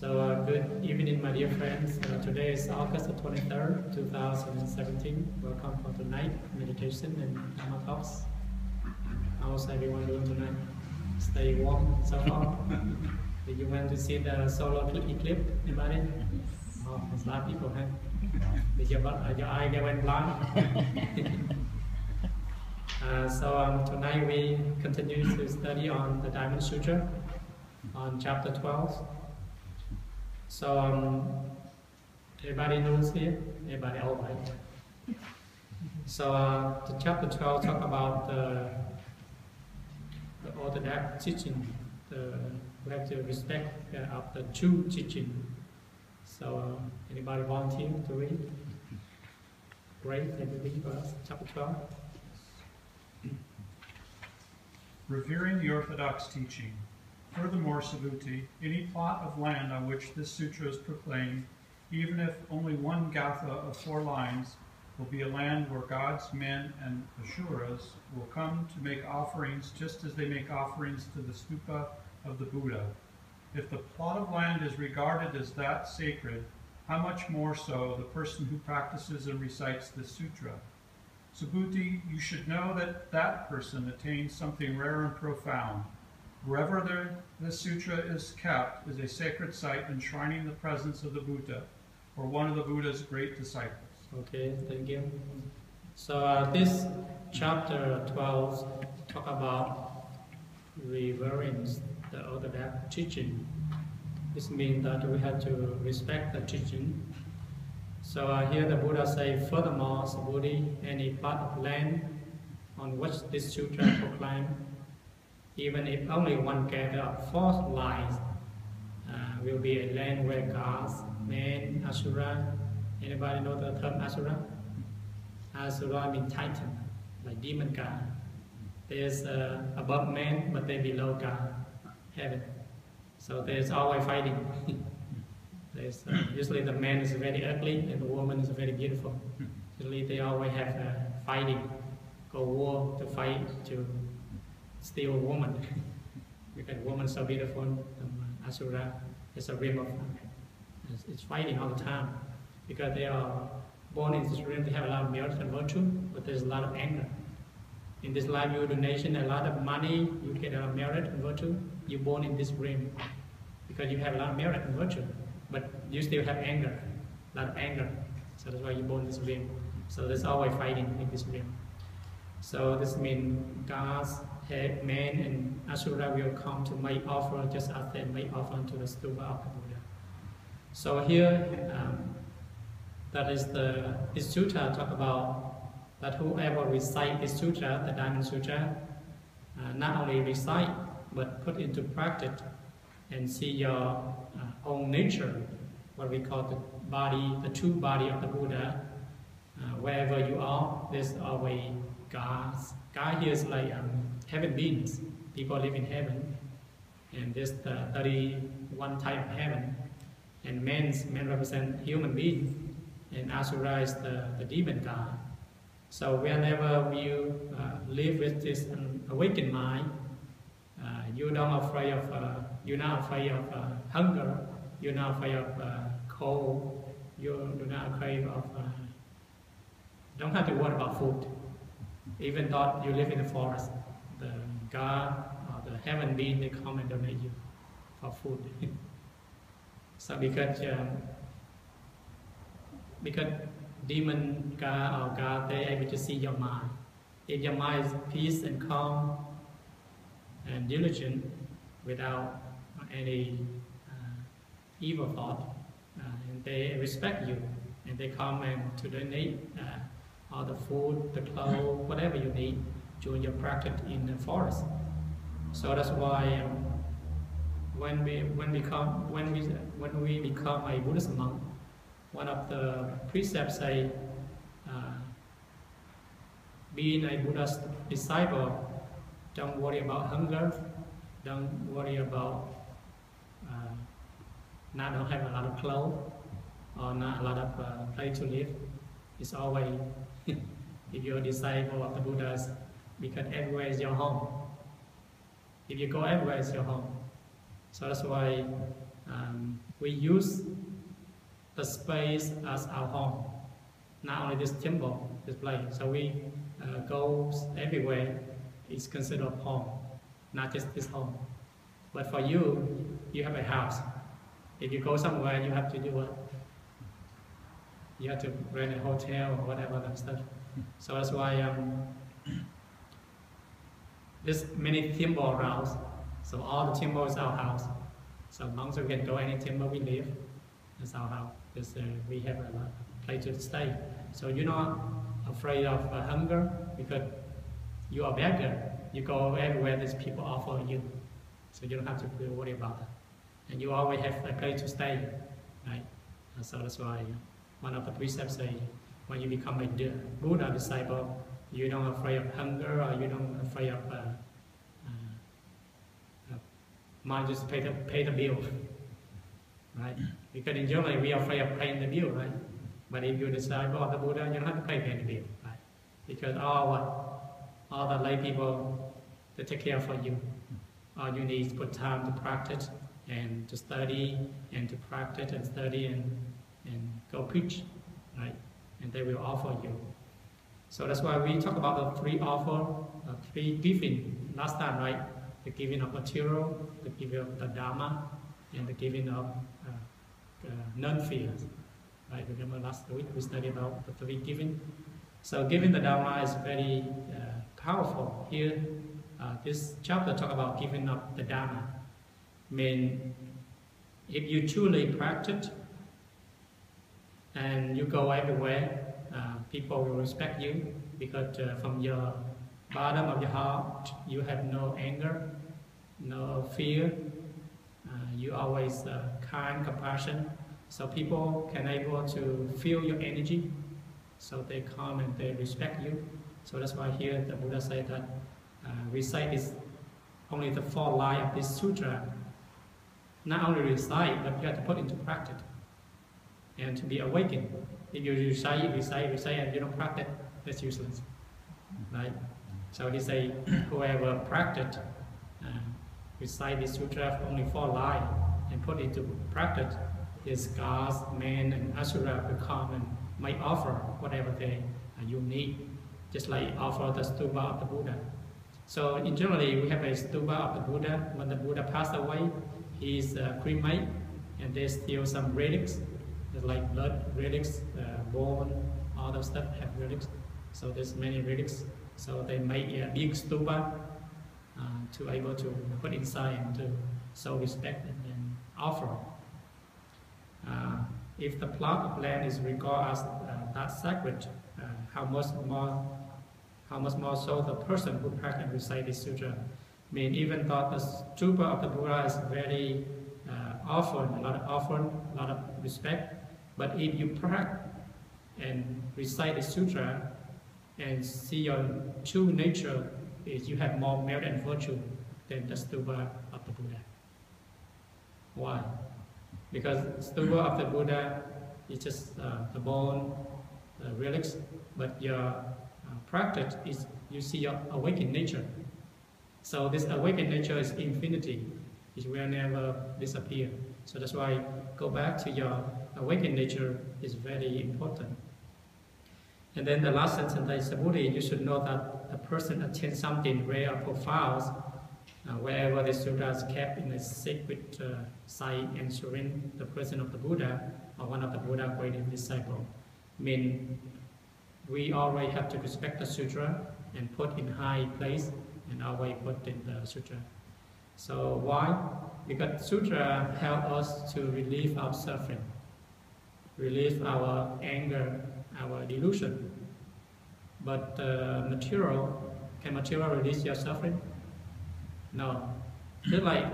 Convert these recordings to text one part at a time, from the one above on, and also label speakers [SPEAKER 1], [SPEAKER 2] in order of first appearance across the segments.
[SPEAKER 1] Good evening, my dear friends. Today is August 23rd, 2017. Welcome for tonight meditation and Dharma talks. How's everyone doing tonight? Stay warm so far? Did you want to see the solar eclipse? Anybody? Oh, there's a lot of people, huh? Did your eye get went blind? Tonight we continue to study on the Diamond Sutra, on chapter 12. Everybody knows here? Everybody all right? The chapter 12 talk about the orthodox teaching. We have to respect of the true teaching. Anybody volunteer to read? Great, let me read for us, chapter 12.
[SPEAKER 2] Revering the orthodox teaching. Furthermore, Subhuti, any plot of land on which this sutra is proclaimed, even if only one gatha of 4 lines, will be a land where gods, men, and asuras will come to make offerings just as they make offerings to the stupa of the Buddha. If the plot of land is regarded as that sacred, how much more so the person who practices and recites this sutra? Subhuti, you should know that that person attains something rare and profound. Wherever this sutra is kept is a sacred site enshrining the presence of the Buddha, or one of the Buddha's great disciples.
[SPEAKER 1] Okay, thank you. This chapter 12 talk about revering the orthodox teaching. This means that we have to respect the teaching. Here the Buddha say, furthermore, Subhuti, any part of land on which this sutra proclaimed, even if only one gather of 4 lines, will be a land where gods, men, asura. Anybody know the term asura? Asura means titan, like demon god. There's above man, but they below God, heaven. So there's always fighting. Usually the man is very ugly and the woman is very beautiful. Usually they always have fighting, go war to fight to steal a woman. Because woman is so beautiful, asura is a realm of it's fighting all the time. Because they are born in this realm, they have a lot of merit and virtue, but there's a lot of anger. In this life you donation a lot of money, you get a lot of merit and virtue, you're born in this realm. Because you have a lot of merit and virtue, but you still have anger, a lot of anger. So that's why you're born in this realm. So there's always fighting in this realm. So this means gods, men and asura will come to make offer just as they make offer to the stupa of the Buddha. So here, this sutra talk about that whoever recite this sutra, the Diamond Sutra, not only recite but put into practice and see your own nature, what we call the body, the true body of the Buddha. Wherever you are, there's always gods. God here is like heaven beings. People live in heaven, and there's the 31 type of heaven. And men represent human beings, and asura is the demon god. So whenever you live with this awakened mind, you're not afraid of hunger. You're not afraid of cold. You're not afraid of. Don't have to worry about food. Even though you live in the forest, the god or the heaven being, they come and donate you for food. So because demon god or god, they're able to see your mind. If your mind is peace and calm and diligent without any evil thought, and they respect you, and they come and to donate all the food, the clothes, whatever you need during your practice in the forest. So that's why when we become a Buddhist monk, one of the precepts say, being a Buddha's disciple, don't worry about hunger, don't worry about don't have a lot of clothes or not a lot of place to live. It's always if you're a disciple of the Buddhas, because everywhere is your home. If you go everywhere, it's your home. So that's why we use the space as our home. Not only this temple, this place. So we go everywhere. It's considered home, not just this home. But for you, you have a house. If you go somewhere, you have to do what? You have to rent a hotel or whatever that stuff. So that's why there's many temple around. So all the temple is our house. So monks we can go any temple we live. That's our house. Because we have a place to stay. So you're not afraid of hunger because you are beggar. You go everywhere there's people offer you. So you don't have to worry about that. And you always have a place to stay, right? And so that's why one of the precepts say, when you become a Buddha disciple, you don't afraid of hunger or you don't afraid of mind just pay the bill, right? Because in Germany we are afraid of paying the bill, right? But if you're a disciple of the Buddha, you don't have to pay the bill, right? Because all the lay people, they take care for you. All you need is put time to practice and to study and to practice and study and go preach, right? And they will offer you. So that's why we talk about the three offer, three giving last time, right? The giving of material, the giving of the Dharma, and the giving of non-fear. Right? Remember last week we studied about the three giving. So giving the Dharma is very powerful. Here, this chapter talk about giving up the Dharma. I mean, if you truly practice and you go everywhere, people will respect you because from your bottom of your heart you have no anger, no fear. You always kind, compassion. So people can able to feel your energy. So they come and they respect you. So that's why here the Buddha said that recite is only the 4 lines of this sutra. Not only recite, but you have to put into practice and to be awakened. If you recite, and you don't practice, that's useless, right? So he say, whoever practice, recite this sutra for only 4 lines and put into practice, his gods, men, and asura will come and might offer whatever you need, just like offer the stupa of the Buddha. So in generally, we have a stupa of the Buddha. When the Buddha passed away, he is cremated, and there's still some relics, like blood relics, bone, all that stuff have relics. So there's many relics. So they make a big stupa to able to put inside and to show respect and offer. If the plot of land is regarded as that sacred, how much more so the person who practice and recite this sutra. I mean, even though the stupa of the Buddha is very offered, a lot of respect, but if you practice and recite the sutra and see your true nature, is you have more merit and virtue than the stupa of the Buddha. Why? Because stupa of the Buddha is just the bone, the relics, but your practice is you see your awakened nature. So this awakened nature is infinity. It will never disappear. So that's why go back to your awakened nature is very important. And then the last sentence is, Buddha, you should know that a person attains something rare or profound wherever the sutra is kept in a sacred site and surrender the presence of the Buddha or one of the Buddha's greatest disciples. I mean, we always have to respect the sutra and put in high place and always put in the sutra. So why? Because sutra help us to relieve our suffering, relieve our anger, our delusion. But can material release your suffering? No. Just like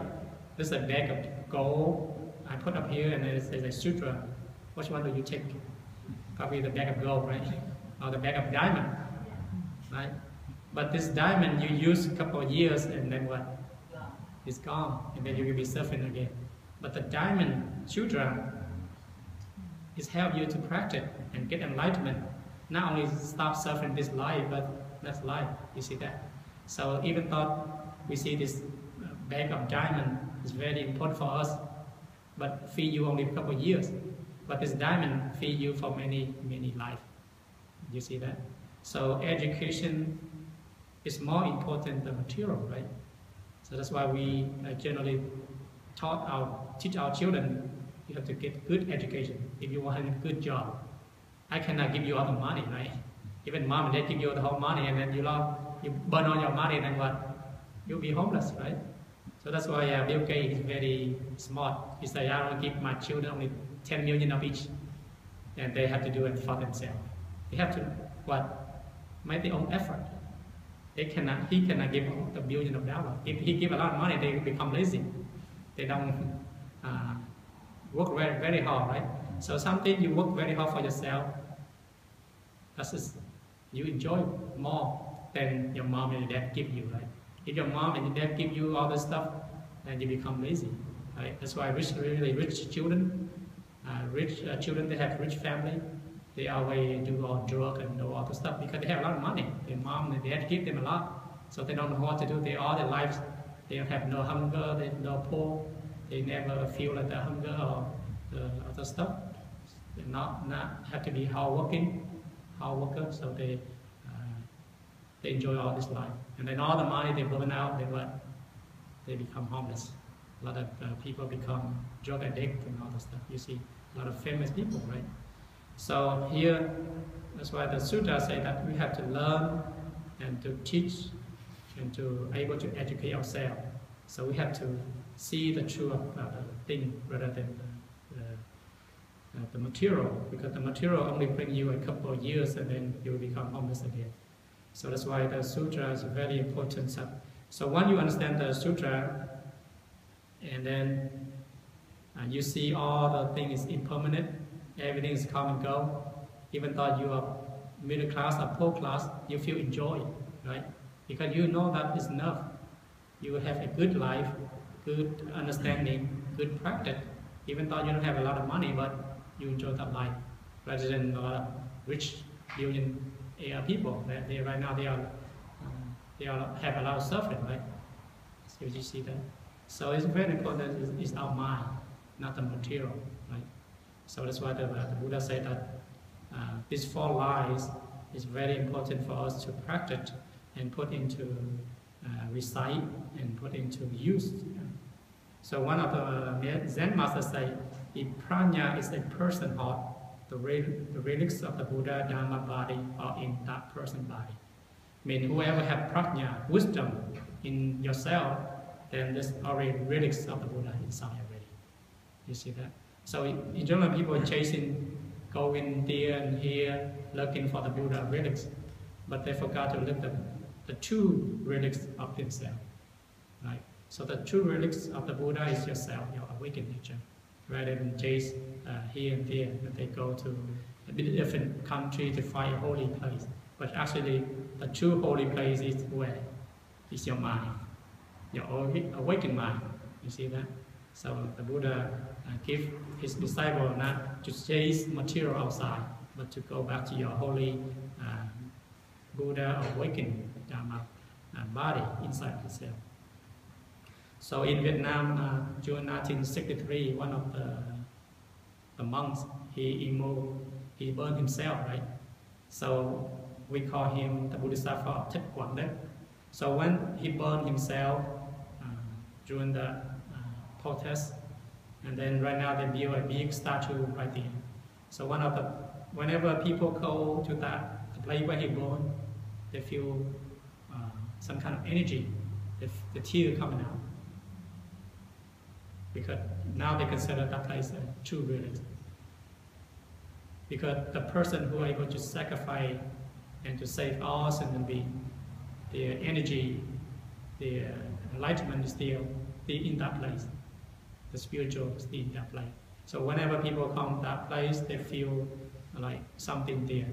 [SPEAKER 1] there's a bag of gold I put up here and there's a sutra. Which one do you take? Probably the bag of gold, right? Or the bag of diamond, right? But this diamond you use a couple of years and then what? It's gone, and then you will be suffering again. But the diamond sutra is help you to practice and get enlightenment. Not only stop suffering this life, but next life. You see that? So even though we see this bag of diamond is very important for us, but feed you only a couple of years. But this diamond feed you for many, many lives. You see that? So education is more important than material, right? So that's why we generally teach our children, you have to get good education if you want a good job. I cannot give you all the money, right? Even mom and dad give you the whole money, and then you burn all your money, then what? You'll be homeless, right? So that's why Bill Gates is very smart. He said, I will give my children only 10 million of each, and they have to do it for themselves. They have to make their own effort. He cannot give a billion of dollars. If he give a lot of money, they become lazy. They don't work very, very hard, right? So something you work very hard for yourself, you enjoy more than your mom and your dad give you, right? If your mom and your dad give you all this stuff, then you become lazy, right? That's why really rich children, they have rich family, they always do all drug and do all the stuff because they have a lot of money. Their mom and dad give them a lot, so they don't know what to do. All their lives, they have no hunger, they no poor, they never feel like the hunger or the other stuff. They not have to be hard worker, so they enjoy all this life. And then all the money they burn out, they become homeless. A lot of people become drug addicts and all that stuff. You see a lot of famous people, right? So here, that's why the Sutra say that we have to learn and to teach and to able to educate ourselves. So we have to see the truth of thing rather than the material, because the material only bring you a couple of years and then you will become homeless again. So that's why the Sutra is very important. So once you understand the Sutra, and then you see all the things is impermanent, everything is come and go. Even though you are middle class or poor class, you feel enjoy, right? Because you know that is enough. You will have a good life, good understanding, good practice. Even though you don't have a lot of money, but you enjoy that life, rather than a lot of rich billionaire people. Right now they have a lot of suffering, right? So you see that. So it's very important. It's our mind, not the material, right? So that's why the Buddha said that these 4 lies is very important for us to practice and put into recite and put into use. So one of the Zen masters say, if prajna is a person heart, the relics of the Buddha Dharma body are in that person body. I mean, whoever have prajna, wisdom in yourself, then there's already relics of the Buddha inside already. You see that? So in general, people are chasing, going there and here, looking for the Buddha relics, but they forgot to look at the true relics of themselves, right? So the true relics of the Buddha is yourself, your awakened nature, rather than chase here and there. They go to a bit different country to find a holy place, but actually the true holy place is where? It's your mind, your awakened mind. You see that? So the Buddha give his disciple not to chase material outside, but to go back to your holy Buddha awakened Dharma body inside yourself. So in Vietnam, June 1963, one of the monks, he burned himself, right? So we call him the Bodhisattva of Thích Quảng Đức. So when he burned himself during the protest, and then right now they build a big statue right there. So whenever people go to the place where he burned, they feel some kind of energy, the tear coming out. Because now they consider that place a true religion. Because the person who are able to sacrifice and to save all sentient beings, their energy, their enlightenment is still in that place. The spiritual is still in that place. So whenever people come to that place, they feel like something there,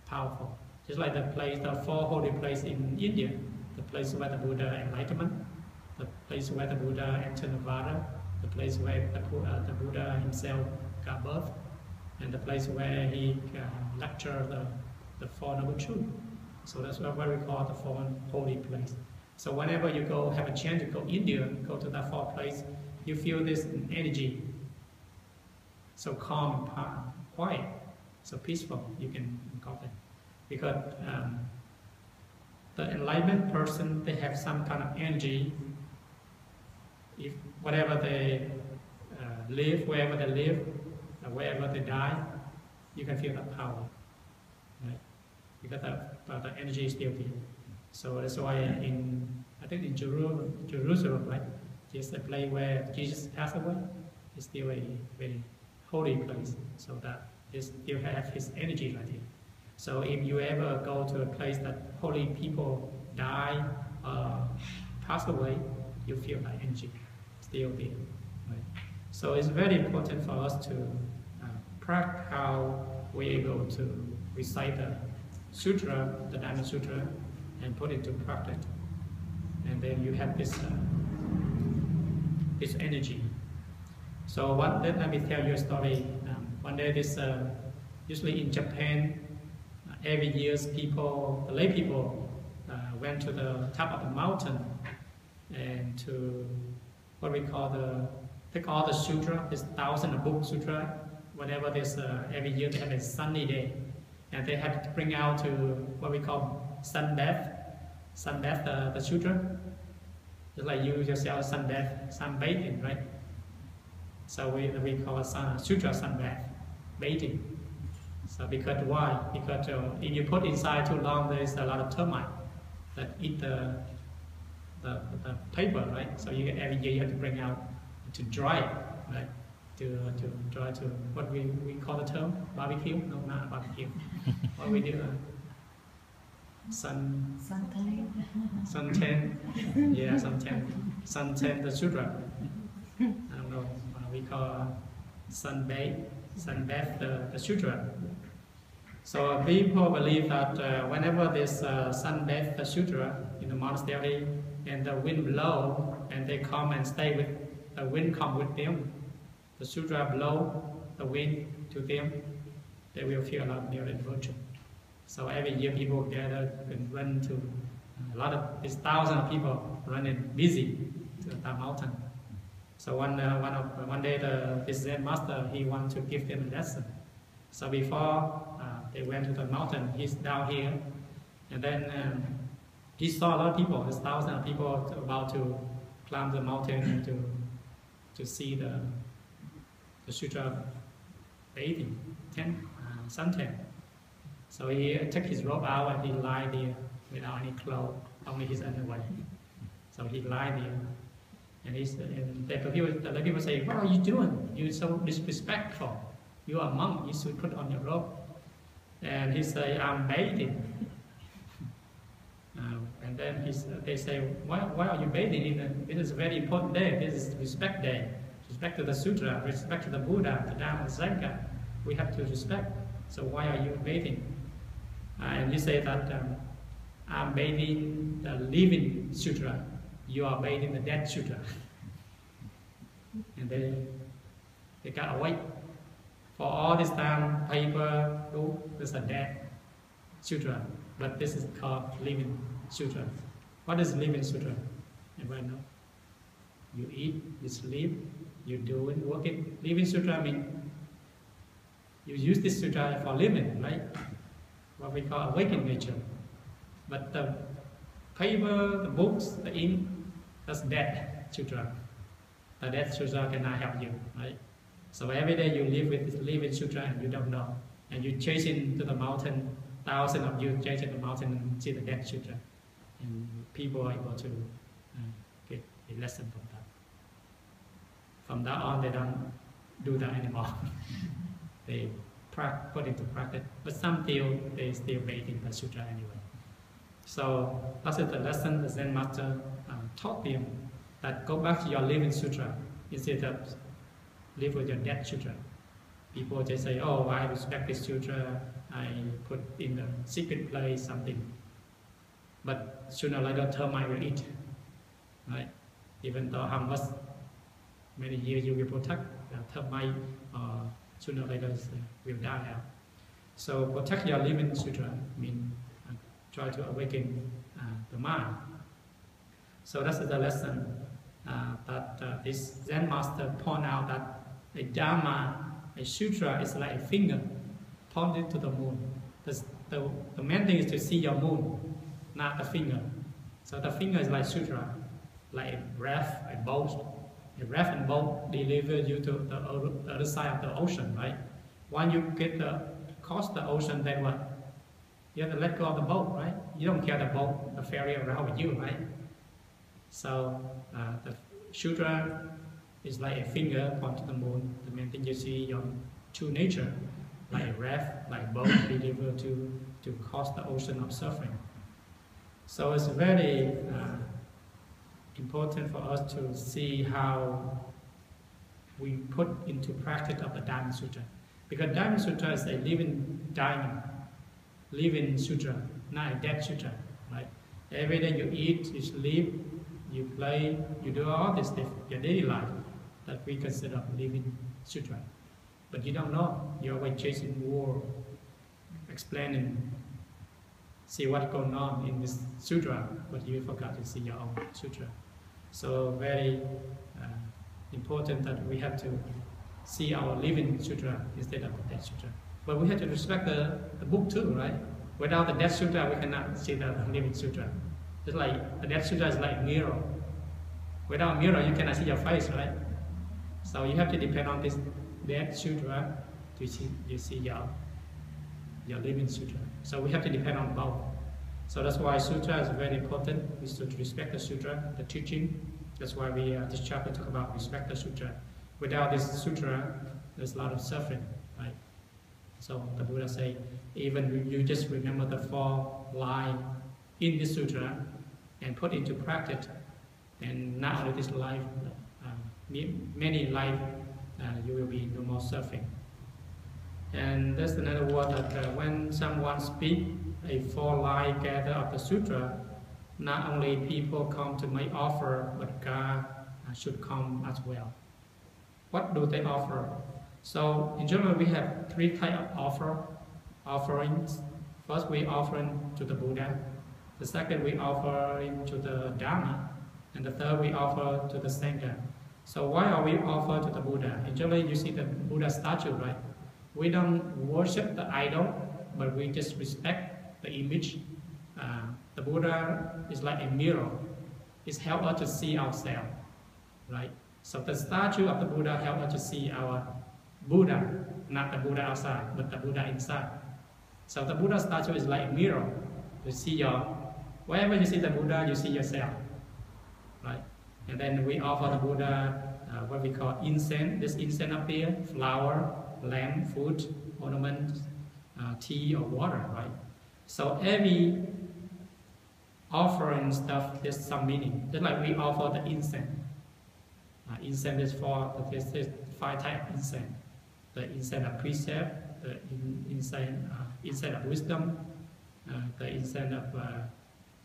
[SPEAKER 1] powerful. Just like the 4 holy places in India, the place where the Buddha enlightenment, the place where the Buddha entered Nirvana, the place where the Buddha himself got birth, and the place where he lectured the 4 Noble Truths. So that's what we call the 4 holy place. So whenever you have a chance to go to India, go to that 4 place, you feel this energy, so calm, quiet, so peaceful. You can call it, because the enlightened person, they have some kind of energy. If whatever they live, wherever they live, wherever they die, you can feel that power, right? Because the energy is still there. So that's why I think in Jerusalem, right, just a place where Jesus passed away, it's still a very holy place. So that it still have his energy right here. So if you ever go to a place that holy people die, pass away, you feel that energy still there. Right? So it's very important for us to practice how we're able to recite the Sutra, the Dharma Sutra, and put it to practice. And then you have this this energy. So let me tell you a story. One day, usually in Japan, every year the lay people went to the top of the mountain and to what we call take all the sutra, this 1,000 book sutra. Whenever there's every year they have a sunny day, and they have to bring out to what we call sunbath the sutra. Just like you yourself sunbathing, right? So we call it sutra sunbath, bathing. So because why? Because if you put inside too long, there is a lot of termite that eat the paper, right? So every year you have to bring out to dry it, right? To dry to what we call the term barbecue? No, not barbecue. What we do? Suntan. Yeah, suntan the sutra. I don't know. We call sunbath the sutra. So people believe that whenever this sunbath the sutra in the monastery and the wind blow and they come and stay with the wind come with them, the sutra blow the wind to them, they will feel a lot of near virtue. So every year people gather and run to a lot of these thousands of people running busy to that mountain. So one day this Zen master, he wanted to give them a lesson. So before they went to the mountain, he's down here, and then he saw a lot of people. There's thousands of people about to climb the mountain to see the sutra bathing tent, suntan. So he took his robe out and he lied there without any clothes, only his underwear. So he lied there. And the people say, "What are you doing? You're so disrespectful. You are a monk. You should put on your robe." And he said, "I'm bathing." And then they say, "Why are you bathing? It is a very important day. This is respect day. Respect to the Sutra. Respect to the Buddha, the Dharma, the Sangha. We have to respect. So why are you bathing?" And you say that I'm bathing the living Sutra. You are bathing the dead sutra. And they got away. For all this time, paper, this is a dead sutra. But this is called living sutra. What is living sutra? Everybody know? You eat, you sleep, you do it, working. Living sutra means you use this sutra for living, right? What we call awakened nature. But the paper, the books, the ink, that's dead sutra. The dead sutra cannot help you, right? So every day you live with this living sutra and you don't know. And you chase into the mountain, thousands of you chase into the mountain and see the dead sutra. And people are able to get a lesson from that. From that on, they don't do that anymore. They put it to practice. But some they still bathing the sutra anyway. So that's the lesson the Zen master taught them, that go back to your living sutra instead of live with your dead sutra. People just say, "Oh, I respect this sutra, I put in the secret place something." But sooner or later termite will eat, right? Even though how much many years you will protect, termite sooner or later will die out. So protect your living sutra means try to awaken the mind. So that's the lesson this Zen master point out that a Dharma, a Sutra is like a finger pointed to the moon. The main thing is to see your moon, not the finger. So the finger is like Sutra, like a ref, a boat. A ref and boat deliver you to the other side of the ocean, right? When you get across the ocean, then what? You have to let go of the boat, right? You don't care the boat, the ferry around with you, right? So the Sutra is like a finger pointing to the moon. The main thing you see your true nature, like a raft, like a boat delivered to cross the ocean of suffering. So it's very important for us to see how we put into practice of the Dharma Sutra. Because Dharma Sutra is a living diamond, living sutra, not a dead sutra, right? Every day you eat, you sleep, you play, you do all this stuff, your daily life, that we consider living sutra. But you don't know, you're always chasing war, explaining, see what's going on in this sutra, but you forgot to see your own sutra. So very important that we have to see our living sutra instead of the dead sutra. But we have to respect the book too, right? Without the dead sutra, we cannot see the living sutra. It's like the dead sutra is like a mirror. Without a mirror, you cannot see your face, right? So you have to depend on this dead sutra to see your living sutra. So we have to depend on both. So that's why sutra is very important. We should respect the sutra, the teaching. That's why we this chapter talk about respect the sutra. Without this sutra, there's a lot of suffering, right? So the Buddha say, even you just remember the 4 lines in this sutra and put into practice, and not only this life, many life, you will be no more suffering. And that's another word that when someone speaks a 4 line gather of the sutra, not only people come to make offer, but God should come as well. What do they offer? So in general, we have 3 types of offerings. First, we offering to the Buddha. The second, we offering to the Dharma. And the third, we offer to the Sangha. So why are we offer to the Buddha? In general, you see the Buddha statue, right? We don't worship the idol, but we just respect the image. The Buddha is like a mirror. It helps us to see ourselves, right? So the statue of the Buddha helps us to see our Buddha, not the Buddha outside, but the Buddha inside. So the Buddha statue is like a mirror. You see wherever you see the Buddha, you see yourself, right? And then we offer the Buddha what we call incense. This incense up here, flower, lamp, food, ornaments, tea or water, right? So every offering stuff, there's some meaning. Just like we offer the incense. Incense is for there's 5 types of incense. The incense of precept, the incense of wisdom, the incense of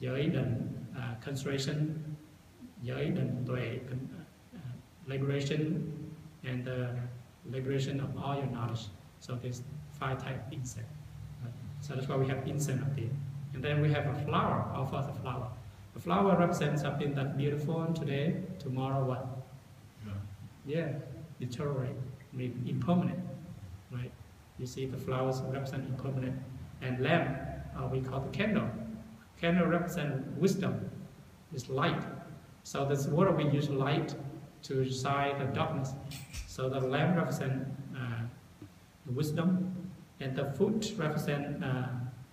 [SPEAKER 1] giới định, concentration, giới định tuệ, liberation, and the liberation of all your knowledge. So there's 5 types of incense. Right? So that's why we have incense up there. And then we have a flower, offer the flower. The flower represents something that's beautiful today, tomorrow what? Yeah, deteriorate, I mean impermanent, right? You see the flowers represent impermanent. And lamp, we call the candle. Candle represents wisdom, it's light. So this world we use light to shine the darkness. So the lamp represents the wisdom, and the fruit represents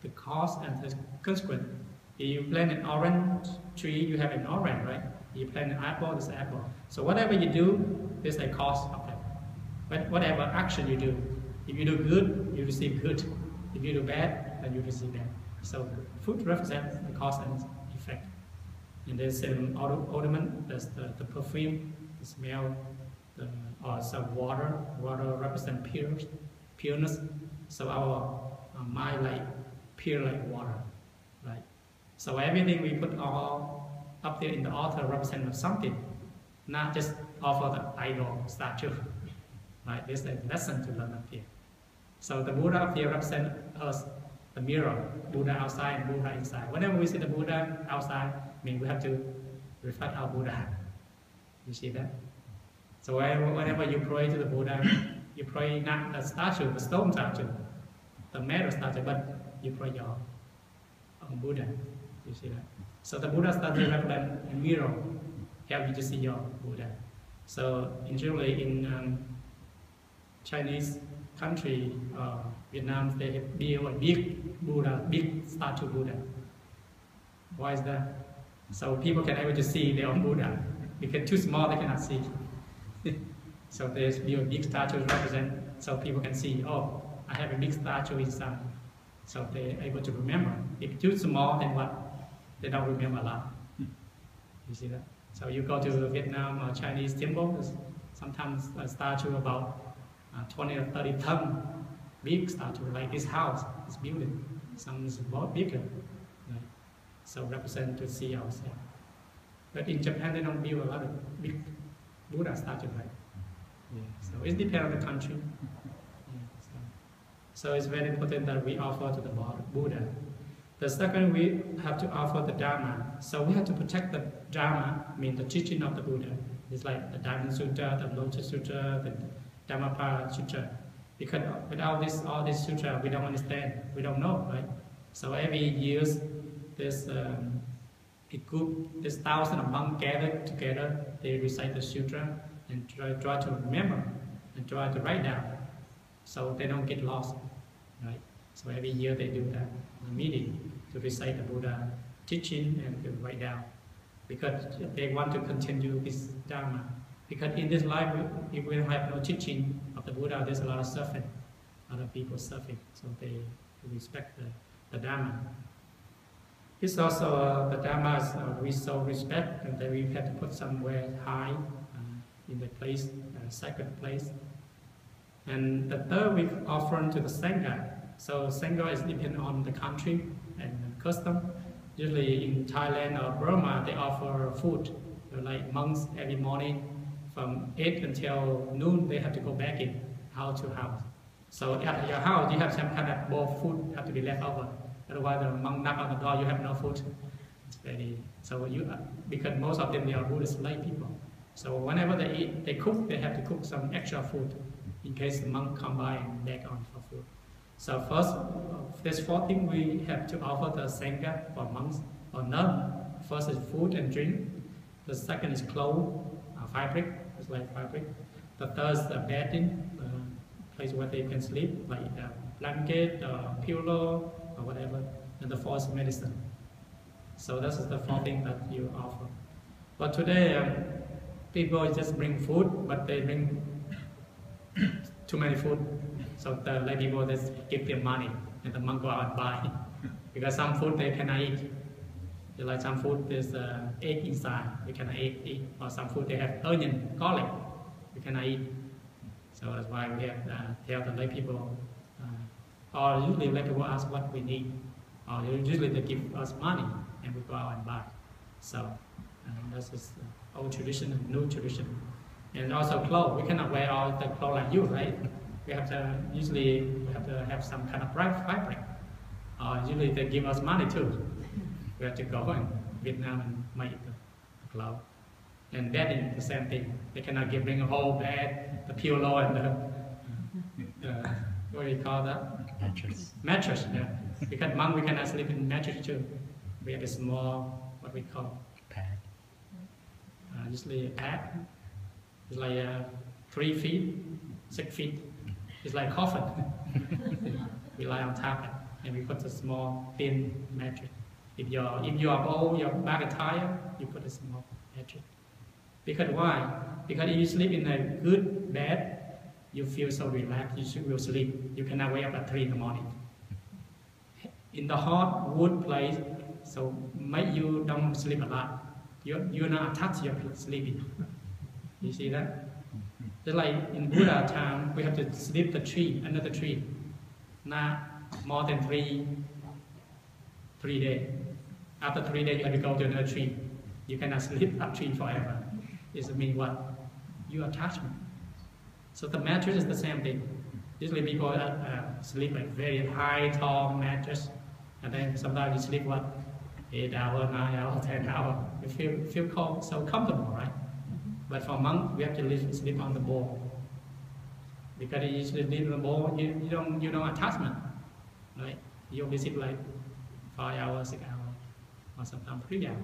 [SPEAKER 1] the cause and the consequence. If you plant an orange tree, you have an orange, right? You plant an apple, there's an apple. So whatever you do, there's a cause of that. But whatever action you do, if you do good, you receive good. If you do bad, then you receive bad. So fruit represents the cause and effect. And there's an ornament, there's the perfume, the smell, or some water. Water represents pureness. So our mind like pure like water, right? So everything we put all up there in the altar represents something, not just offer the idol statue, right? There's a lesson to learn up here. So the Buddha up here represents us, the mirror, Buddha outside and Buddha inside. Whenever we see the Buddha outside, I mean we have to reflect our Buddha. You see that? So whenever you pray to the Buddha, you pray not the statue, the stone statue, the metal statue, but you pray your own Buddha. You see that? So the Buddha statue represents a mirror, help you to see your Buddha. So usually in Chinese country, Vietnam, they build a big Buddha, big statue Buddha. Why is that? So people can able to see their own Buddha. Because too small, they cannot see. So they build big statues represent, so people can see, oh, I have a big statue inside. So they're able to remember. If too small, then what? They don't remember a lot. You see that? So you go to Vietnam or Chinese temples, sometimes a statue about 20 or 30 ton, big statue, like this house, this building. Some is more bigger. Right? So represent to see ourselves. But in Japan, they don't build a lot of big Buddha statues, right? Yeah. So it depends on the country. Yeah, so it's very important that we offer to the Buddha. The second, we have to offer the Dharma. So we have to protect the Dharma, means the teaching of the Buddha. It's like the Diamond Sutra, the Lotus Sutra, the Dhammapada Sutra. Because without all this sutra, we don't understand, we don't know, right? So every year, there's a group, there's thousands of monks gathered together, they recite the sutra and try to remember and try to write down so they don't get lost, right? So every year they do that, a meeting to recite the Buddha teaching and to write down because they want to continue this Dharma. Because in this life, if we have no teaching of the Buddha, there's a lot of suffering, other people suffering, so they respect the Dharma. It's also the Dharma is we so respect, and then we have to put somewhere high in the place, sacred place. And the third, we offer to the Sangha. So Sangha is dependent on the country and custom. Usually in Thailand or Burma, they offer food. Like monks every morning from 8 until noon, they have to go back in house to house. So at your house, you have some kind of bowl of food have to be left over. Otherwise, the monk knock on the door, you have no food. It's very, so because most of them, they are Buddhist lay people. So whenever they eat, they cook, they have to cook some extra food in case the monk come by and beg on for food. So first, there's 4 things we have to offer the Sangha for monks or nuns. First is food and drink. The second is clothes, fabric, it's like fabric. The third is the bedding, place where they can sleep, like blanket, pillow, or whatever. And the fourth is medicine. So this is the 4 things that you offer. But today, people just bring food, but they bring too many food. So the lay people just give them money, and the monk go out and buy. Because some food they cannot eat. Like some food there's egg inside, we cannot eat. Or some food they have onion, garlic, we cannot eat. So that's why we have to tell the lay people. Or usually lay people ask what we need. Or usually they give us money, and we go out and buy. So this is old tradition and new tradition. And also clothes, we cannot wear all the clothes like you, right? We have to, usually we have to have some kind of fabric. Usually they give us money too. We have to go in Vietnam and make the clothes. And bedding, the same thing. They cannot bring a whole bed, the pillow and the what do you call that?
[SPEAKER 3] Mattress.
[SPEAKER 1] Mattress, yeah. Because monk, we cannot sleep in mattress too. We have a small, what we call?
[SPEAKER 3] Pad.
[SPEAKER 1] Usually a pad. It's like 3 feet, 6 feet. It's like a coffin. We lie on top of it, and we put a small, thin mattress. If you are old, your back is tired, you put a small mattress. Because why? Because if you sleep in a good bed, you feel so relaxed, you will sleep. You cannot wake up at 3 in the morning. In the hot wood place, so make you don't sleep a lot. You're not attached to your sleeping. You see that? Just like in Buddha time, we have to sleep the tree, under the tree. Not more than 3 days. After 3 days, you have to go to another tree. You cannot sleep that tree forever. It means what? Your attachment. So the mattress is the same thing. Usually people sleep a very high, tall mattress, and then sometimes you sleep what? 8 hours, 9 hours, 10 hours. You feel cold, so comfortable, right? But for monk, we have to sleep on the ball. Because you sleep on the ball, you don't attachment, right? You only sleep like 5 hours, 6 hours, or sometimes 3 hours.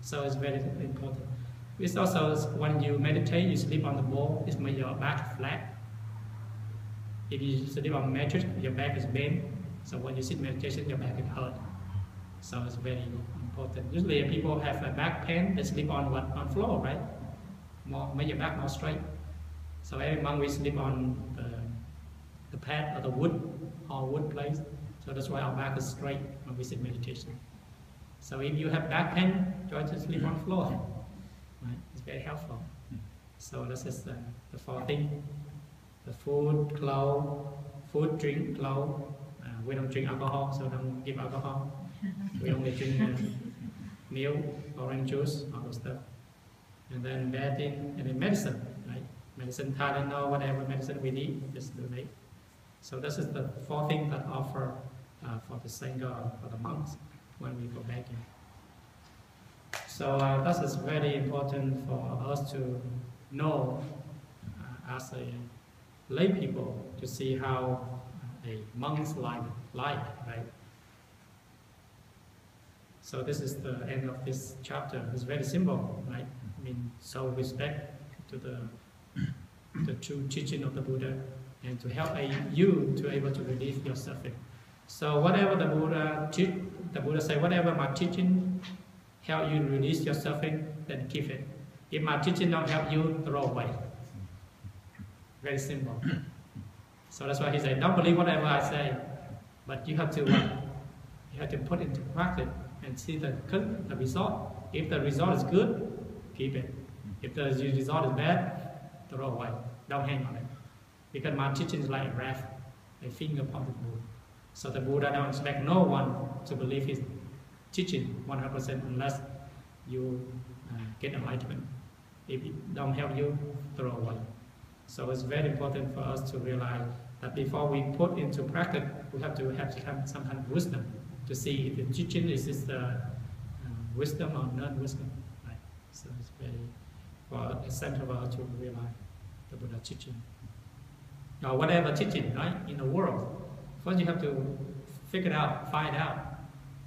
[SPEAKER 1] So it's very important. It's also when you meditate, you sleep on the ball, it makes your back flat. If you sleep on mattress, your back is bent. So when you sit meditation, your back is hurt. So it's very important. Usually people have a back pain, they sleep on what? On floor, right? Make your back more straight. So every month we sleep on the pad or the wood or wood place. So that's why our back is straight when we sit meditation. So if you have back pain, try to sleep on floor. Right? It's very helpful. So this is the 4 things. The food, clothes, food, drink, clothes. We don't drink alcohol, so don't give alcohol. We only drink milk, orange juice, all those stuff. And then bathing, and then medicine, right? Medicine, Tylenol, whatever medicine we need, just donate. So this is the 4 things that offer for the Sangha, for the monks, when we go back in. So this is very important for us to know as a lay people, to see how a monk's life, right? So this is the end of this chapter. It's very simple, right? I mean, show respect to the true teaching of the Buddha, and to help you to able to release your suffering. So whatever the Buddha teach, the Buddha say, whatever my teaching help you release your suffering, then keep it. If my teaching don't help you, throw away. Very simple. So that's why he said, don't believe whatever I say, but you have to you have to put into practice and see the result. If the result is good, keep it. If the result is bad, throw away. Don't hang on it. Because my teaching is like a raft, a finger upon the moon. So the Buddha don't expect no one to believe his teaching 100% unless you get enlightenment. If it don't help you, throw away. So it's very important for us to realize that before we put into practice, we have to have some kind of wisdom to see if the teaching is wisdom or non-wisdom. Right? So it's very essential for us to realize the Buddha teaching. Or whatever teaching, right, in the world, first you have to figure out, find out.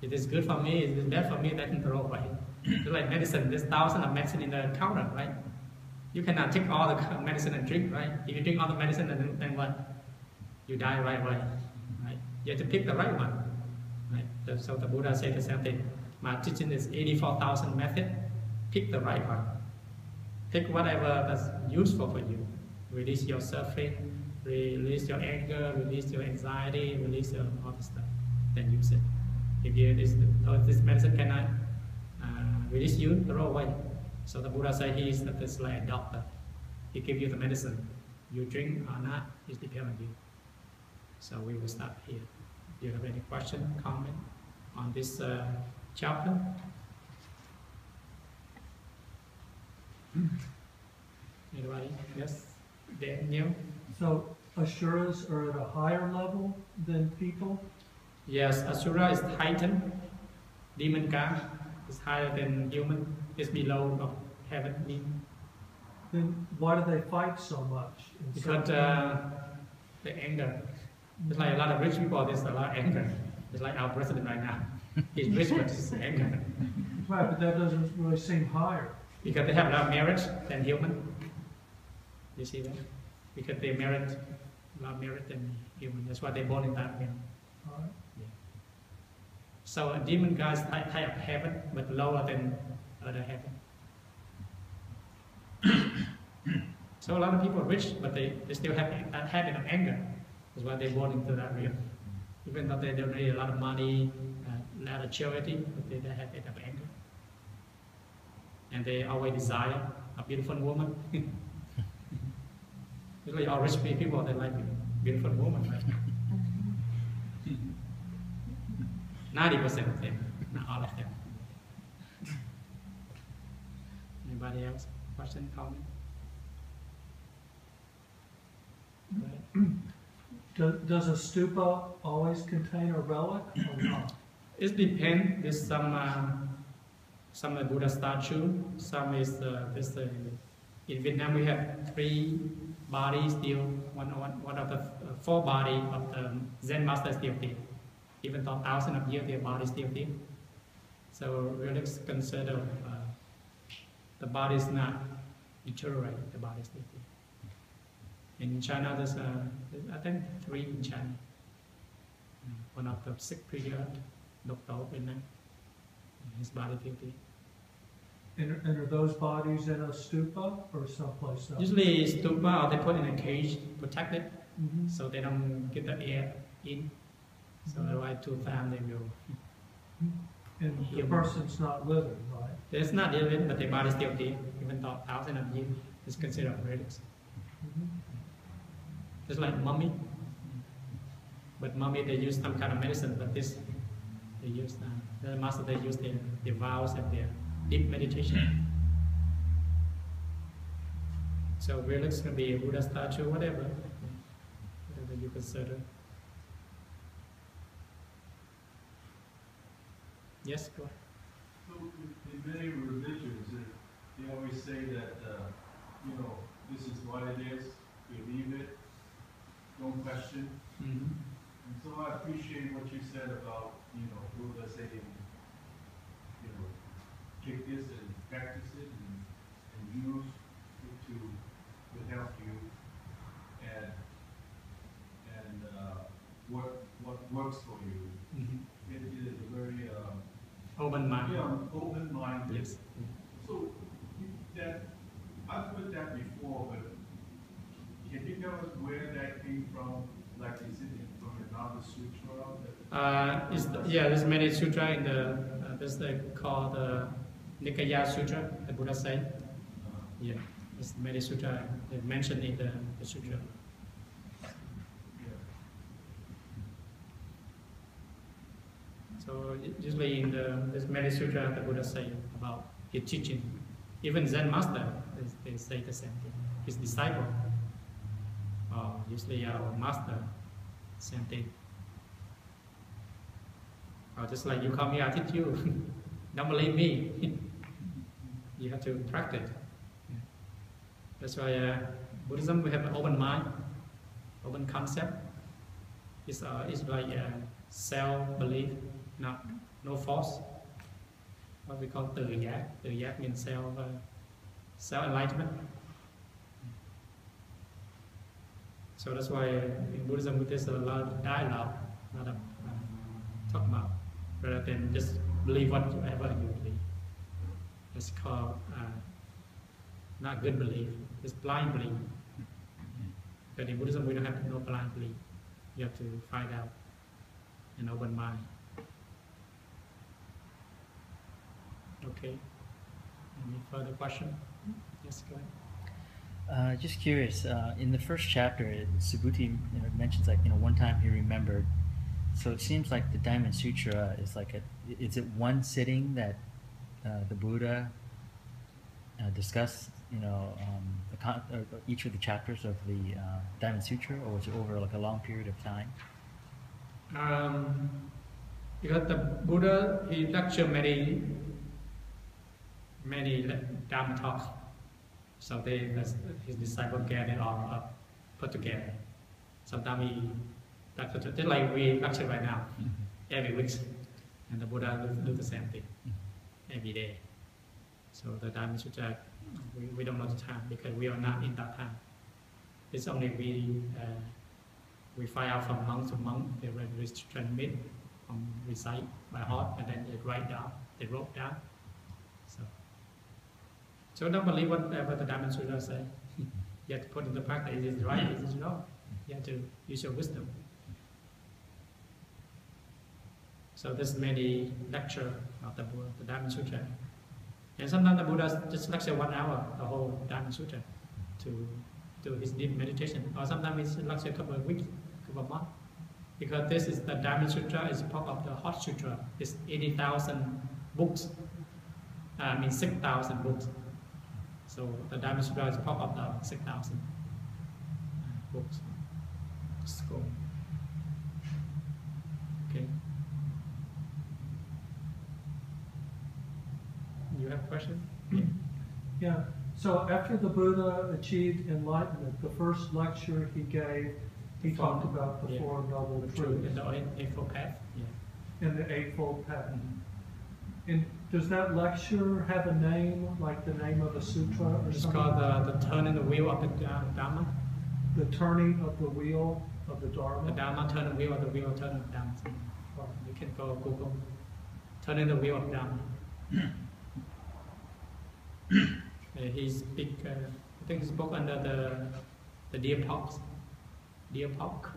[SPEAKER 1] If it's good for me, if it's bad for me, then throw away. It's like medicine, there's thousands of medicine in the counter, right? You cannot take all the medicine and drink, right? If you drink all the medicine, then what? You die right away, right? You have to pick the right one, right? So the Buddha said the same thing. My teaching is 84,000 methods. Pick the right one. Pick whatever that's useful for you. Release your suffering, release your anger, release your anxiety, release your all this stuff. Then use it. If this medicine cannot release you, throw away. So the Buddha said he is like a doctor. He gives you the medicine. You drink or not, it depends on you. So we will stop here. Do you have any question, comment on this chapter? Anybody? Yes? Daniel?
[SPEAKER 3] So Asuras are at a higher level than people?
[SPEAKER 1] Yes, Asura is heightened. Demon God is higher than human. It's below of heaven.
[SPEAKER 3] Then why do they fight so much?
[SPEAKER 1] Because the anger. It's like a lot of rich people, there's a lot of anger. It's like our president right now. He's rich, but he's anger.
[SPEAKER 3] Right, but that doesn't really seem higher.
[SPEAKER 1] Because they have a lot of marriage than human. You see that? Because they married, a lot of marriage than human. That's why they're born in that way.
[SPEAKER 3] All right.
[SPEAKER 1] Yeah. So a demon God is high up heaven, but lower than other heaven. So a lot of people are rich, but they still have that habit of anger. That's why they're born into that realm. Even though they don't need a lot of money, a lot of charity, but they have a habit of anger. And they always desire a beautiful woman. Usually all rich people, they like beautiful woman, right? 90% of them, not all of them. Anybody else? Question, comment?
[SPEAKER 3] Does a stupa always contain a relic or not?
[SPEAKER 1] It depends. There's some Buddha statue, some is In Vietnam, we have 3 bodies still. One of the 4 bodies of the Zen master still there. Even though thousands of years, their body still there. So really consider the body is not deteriorate. The body is still there. In China, there's I think 3 in China. One of the 6 period, Dr. Vietnam, his body still there.
[SPEAKER 3] And are those bodies in a stupa or someplace else?
[SPEAKER 1] Usually stupa, or they put in a cage, protected,
[SPEAKER 3] Mhm.
[SPEAKER 1] so they don't get the air in. So otherwise, 2 times they will.
[SPEAKER 3] And the
[SPEAKER 1] Human.
[SPEAKER 3] person's not living, right?
[SPEAKER 1] It's not living, but their body still there, even though thousands of years. It's considered relics.
[SPEAKER 3] Mhm.
[SPEAKER 1] It's like mummy, but mummy they use some kind of medicine, but this they use the master they use their vows and their deep meditation. So relics can be a Buddha statue, whatever you consider. Yes, go ahead.
[SPEAKER 4] So in many religions, they always say that, this is what it is, believe it, don't question.
[SPEAKER 1] Mm-hmm.
[SPEAKER 4] And so I appreciate what you said about, Buddha saying, take this and practice it and use it to help you and what works for you.
[SPEAKER 1] Mm-hmm.
[SPEAKER 4] It is a very
[SPEAKER 1] Open mind.
[SPEAKER 4] open-minded.
[SPEAKER 1] Yes.
[SPEAKER 4] So that I've heard that before, but can you tell us where that came from? Like, is it from another sutra?
[SPEAKER 1] There's many sutra in the this called the Nikaya Sutra. The Buddha said, there's many sutra mentioned in the sutra. So usually in there's many sutra the Buddha say about his teaching. Even Zen master, they say the same thing. His disciple, usually our master, same thing. Or just like you come here, I teach you. Don't believe me. You have to practice. That's why Buddhism, we have an open mind, open concept. It's like self-belief, no force. What we call tự giác. Tự giác means self-enlightenment. So that's why in Buddhism there's a lot of dialogue, a lot of talk about, rather than just believe whatever you believe. It's called not good belief, it's blind belief. But in Buddhism we don't have no blind belief. You have to find out an open mind. Okay. Any further question? Yes, go ahead.
[SPEAKER 5] Just curious, in the first chapter, Subhuti mentions one time he remembered. So it seems like the Diamond Sutra is is it one sitting that the Buddha discussed, each of the chapters of the Diamond Sutra, or was it over a long period of time?
[SPEAKER 1] Because the Buddha, he lectured many Dharma talks. So his disciples gathered all up, put together. Sometimes he lectured, just like we lecture right now, every week. And the Buddha do the same thing every day. So the Dharma Sutra, we don't know the time because we are not in that time. It's only we find out from month to month, they transmit, recite by heart, and then they write down, they wrote down. So don't believe whatever the Dharma Sutra say. You have to put into practice. Is it right? Is it wrong? You have to use your wisdom. So there's many lecture of the Dharma Sutra. And sometimes the Buddha just lecture 1 hour, the whole Dharma Sutra, to do his deep meditation. Or sometimes he lecture a couple of weeks, a couple of months. Because this is the Dharma Sutra is part of the Hot Sutra. It's 80,000 books. 6,000 books. So the Dharma Sutra is part of the 6,000 books. School. Okay. You have a question?
[SPEAKER 3] Yeah. So after the Buddha achieved enlightenment, the first lecture he gave, he talked about the Four Noble Truths
[SPEAKER 1] in the Eightfold Path. Yeah.
[SPEAKER 3] in the Eightfold Path.
[SPEAKER 1] Mm-hmm.
[SPEAKER 3] And does that lecture have a name, like the name of a sutra or
[SPEAKER 1] It's
[SPEAKER 3] something?
[SPEAKER 1] called the turning the wheel of the Dharma.
[SPEAKER 3] The turning of the wheel of the
[SPEAKER 1] The
[SPEAKER 3] Dharma?
[SPEAKER 1] Dharma turn the wheel of the wheel turn of Dharma. You can go Google. Turning the wheel of Dharma. He speak. I think he spoke under the Deer Park. Deer Park.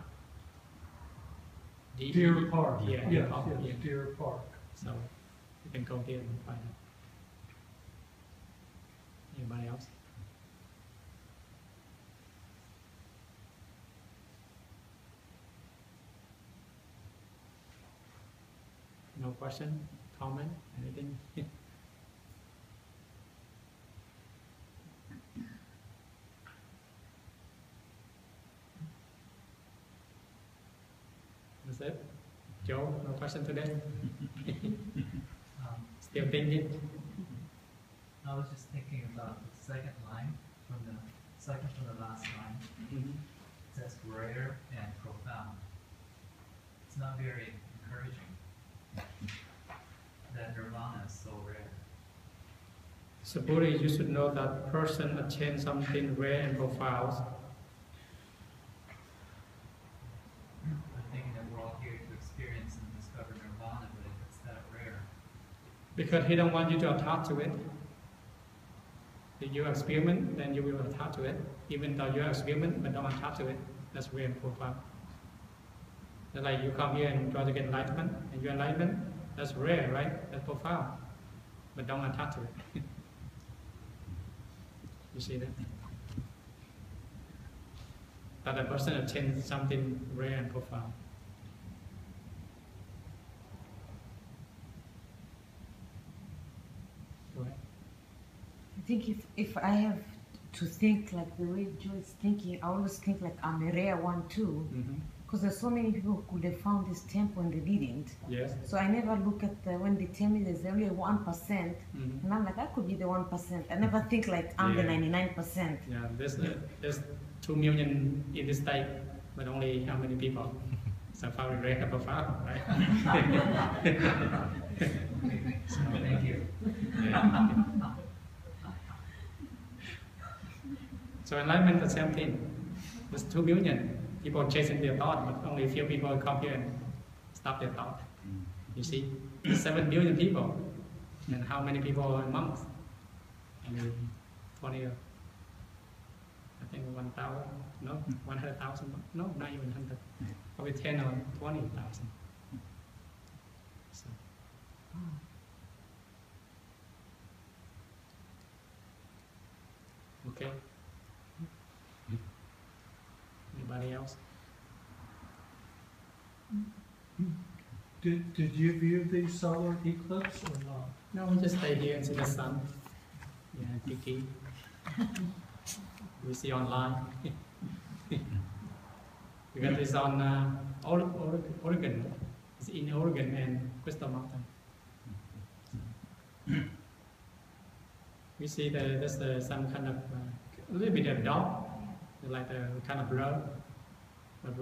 [SPEAKER 3] Deer Park.
[SPEAKER 1] Yeah,
[SPEAKER 3] Yes,
[SPEAKER 1] Park.
[SPEAKER 3] yes,
[SPEAKER 1] Yeah.
[SPEAKER 3] Deer Park.
[SPEAKER 1] So you can go there and find it. Anybody else? No question, comment, anything? That's it? Joe, no question today? Still thinking?
[SPEAKER 6] I was just thinking about the second line from the last line.
[SPEAKER 1] Mm-hmm.
[SPEAKER 6] It says rare and profound. It's not very encouraging that nirvana is so rare.
[SPEAKER 1] So Buddha, you should know that person attained something rare and profound.
[SPEAKER 6] I'm thinking that we're all here to experience and discover nirvana, but if it's that rare,
[SPEAKER 1] Because he don't want you to attach to it. If you experiment, then you will attach to it. Even though you experiment, but don't attach to it. That's rare and profound. Just like you come here and try to get enlightenment, and your enlightenment, that's rare, right? That's profound. But don't attach to it. You see that? That a person attains something rare and profound. Go ahead.
[SPEAKER 7] I think if I have to think like the way Joe is thinking, I always think like I'm a rare one too.
[SPEAKER 1] Mm-hmm.
[SPEAKER 7] Because there's so many people who could have found this temple and they didn't.
[SPEAKER 1] Yes.
[SPEAKER 7] So I never look at when they tell me there's only 1%,
[SPEAKER 1] Mm-hmm.
[SPEAKER 7] and I'm like, I could be the 1%. I never think like I'm the
[SPEAKER 1] Yeah.
[SPEAKER 7] 99%.
[SPEAKER 1] Yeah, there's 2 million in this state, but only how many people? So probably rare profound, right?
[SPEAKER 6] thank you.
[SPEAKER 1] So enlightenment is the same thing. There's 2 million people chasing their thought, but only a few people come here and stop their thought. You see, 7 billion people, and how many people are monks? I mean, 20. I think 1,000. No, 100,000. No, not even 100. Probably 10 or 20,000. So. Okay. Anybody else?
[SPEAKER 3] Did you view the solar eclipse or not?
[SPEAKER 1] No, we just stay here and see the sun. Yeah, Kiki. We see online. Because it's on Oregon. It's in Oregon and Crystal Mountain. We see there's some kind of a little bit of dark, like a kind of blur, but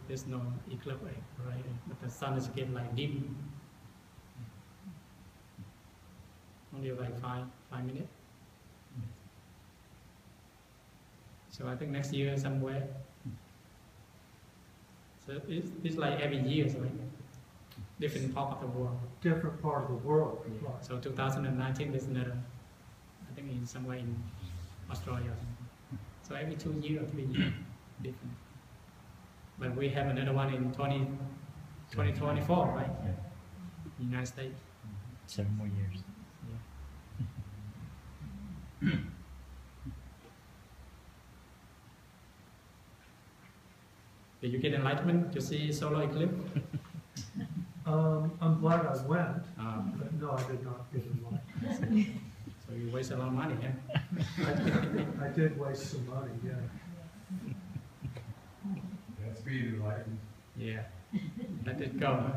[SPEAKER 1] there's no eclipse, right? But the sun is getting like dim. Only like five minutes. So I think next year somewhere. So it's like every year, right? Different part of the world.
[SPEAKER 3] Different part of the world.
[SPEAKER 1] Yeah.
[SPEAKER 3] Right.
[SPEAKER 1] So 2019 is another, I think in somewhere in Australia or something. So every 2 years or 3 years, different. But we have another one in 2024, right? United States.
[SPEAKER 5] 7 more years.
[SPEAKER 1] Yeah. Did you get enlightenment to see solar eclipse?
[SPEAKER 3] I'm glad I went,
[SPEAKER 1] Um,
[SPEAKER 3] but no, I did not get enlightened.
[SPEAKER 1] so you waste a lot of money, yeah?
[SPEAKER 3] I did waste some money, yeah.
[SPEAKER 4] That's being enlightened.
[SPEAKER 1] Yeah. Let it go.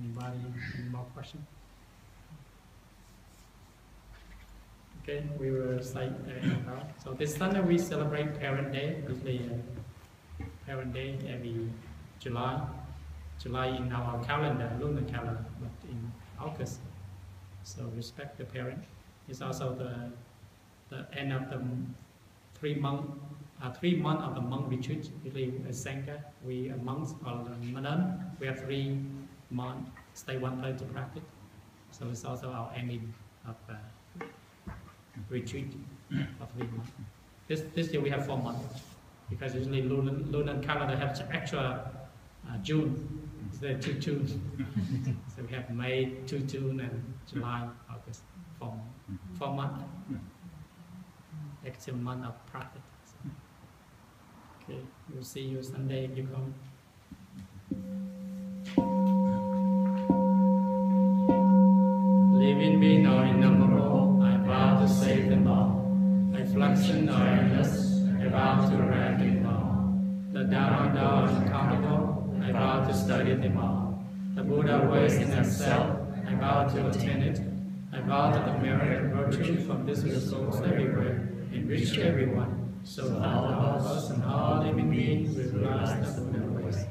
[SPEAKER 1] Anybody? any more questions? Okay, we will say now. So this Sunday we celebrate Parent Day, usually Parent Day every July. July in our calendar, lunar calendar, but in August. So respect the parent. It's also the end of the 3 month of the month retreat. Usually a Sangha, we a monks or a nun, we have 3 months stay one place to practice. So it's also our ending of retreat of 3 months. This year we have 4 months because usually lunar calendar has extra June. It's the 2 June. So we have May, 2 June, and July, August, 4 months. Extra month of practice. So, okay, we'll see you Sunday if you come. Living being are innumerable, I vow to save them all. Reflection are endless, I vow to rank them all. The Dharma are uncountable, I vow to study them all. The Buddha ways in itself, I vow to attain it. I vow that the merit and virtue from this souls everywhere enrich everyone, so that all of us and all living beings will realize the Buddha ways.